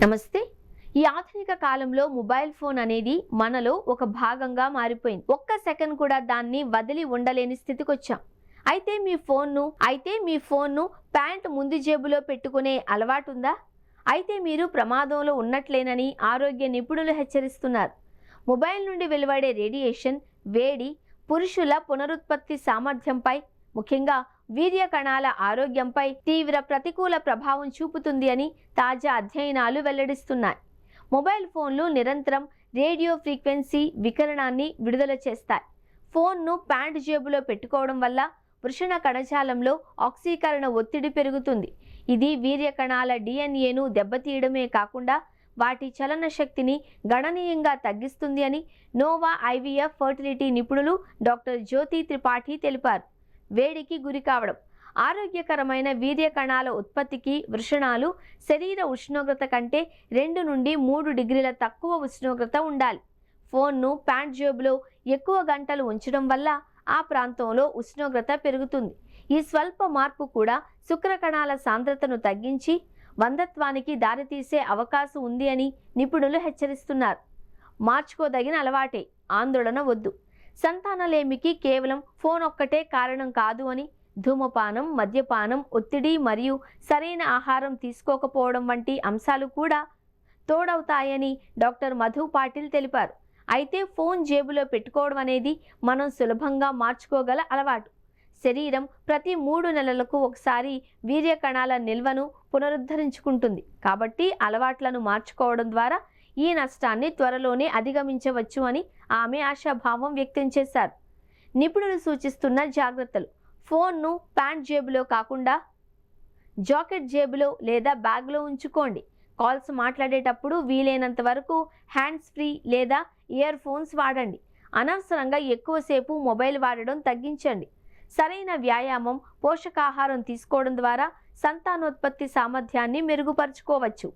నమస్తే. ఈ ఆధునిక కాలంలో మొబైల్ ఫోన్ అనేది మనలో ఒక భాగంగా మారిపోయింది. ఒక్క సెకండ్ కూడా దాన్ని వదిలి ఉండలేని స్థితికి వచ్చాం. అయితే మీ ఫోన్ను ప్యాంట్ ముందు జేబులో పెట్టుకునే అలవాటు ఉందా? అయితే మీరు ప్రమాదంలో ఉన్నట్లేనని ఆరోగ్య నిపుణులు హెచ్చరిస్తున్నారు. మొబైల్ నుండి వెలువడే రేడియేషన్, వేడి పురుషుల పునరుత్పత్తి సామర్థ్యంపై, ముఖ్యంగా వీర్య కణాల ఆరోగ్యంపై తీవ్ర ప్రతికూల ప్రభావం చూపుతుంది అని తాజా అధ్యయనాలు వెల్లడిస్తున్నాయి. మొబైల్ ఫోన్లు నిరంతరం రేడియో ఫ్రీక్వెన్సీ వికిరణాన్ని విడుదల చేస్తాయి. ఫోన్ను ప్యాంట్ జేబులో పెట్టుకోవడం వల్ల వృషణ కణజాలంలో ఆక్సీకరణ ఒత్తిడి పెరుగుతుంది. ఇది వీర్య కణాల డిఎన్ఏను దెబ్బతీయడమే కాకుండా వాటి చలన శక్తిని గణనీయంగా తగ్గిస్తుంది అని నోవా ఐవీఎఫ్ ఫర్టిలిటీ నిపుణులు డాక్టర్ జ్యోతి త్రిపాఠి తెలిపారు. వేడికి గురి కావడం, ఆరోగ్యకరమైన వీర్య కణాల ఉత్పత్తికి వృషణాలు శరీర ఉష్ణోగ్రత కంటే 2 నుండి 3 డిగ్రీల తక్కువ ఉష్ణోగ్రత ఉండాలి. ఫోన్ను ప్యాంట్ జేబులో ఎక్కువ గంటలు ఉంచడం వల్ల ఆ ప్రాంతంలో ఉష్ణోగ్రత పెరుగుతుంది. ఈ స్వల్ప మార్పు కూడా శుక్ర కణాల సాంద్రతను తగ్గించి వంధత్వానికి దారితీసే అవకాశం ఉంది అని నిపుణులు హెచ్చరిస్తున్నారు. మార్చుకోదగిన అలవాటే, ఆందోళన వద్దు. సంతానలేమికి కేవలం ఫోన్ ఒక్కటే కారణం కాదు అని, ధూమపానం, మద్యపానం, ఒత్తిడి మరియు సరైన ఆహారం తీసుకోకపోవడం వంటి అంశాలు కూడా తోడవుతాయని డాక్టర్ మధు పాటిల్ తెలిపారు. అయితే ఫోన్ జేబులో పెట్టుకోవడం అనేది మనం సులభంగా మార్చుకోగల అలవాటు. శరీరం ప్రతి 3 నెలలకు ఒకసారి వీర్య కణాల నిల్వను పునరుద్ధరించుకుంటుంది. కాబట్టి అలవాట్లను మార్చుకోవడం ద్వారా ఈ నష్టాన్ని త్వరలోనే అధిగమించవచ్చు అని ఆమె ఆశాభావం వ్యక్తం చేశారు. నిపుణులు సూచిస్తున్న జాగ్రత్తలు: ఫోన్ను ప్యాంట్ జేబులో కాకుండా జాకెట్ జేబులో లేదా బ్యాగ్లో ఉంచుకోండి. కాల్స్ మాట్లాడేటప్పుడు వీలైనంత వరకు హ్యాండ్స్ ఫ్రీ లేదా ఇయర్ ఫోన్స్ వాడండి. అనవసరంగా ఎక్కువసేపు మొబైల్ వాడడం తగ్గించండి. సరైన వ్యాయామం, పోషకాహారం తీసుకోవడం ద్వారా సంతానోత్పత్తి సామర్థ్యాన్ని మెరుగుపరుచుకోవచ్చు.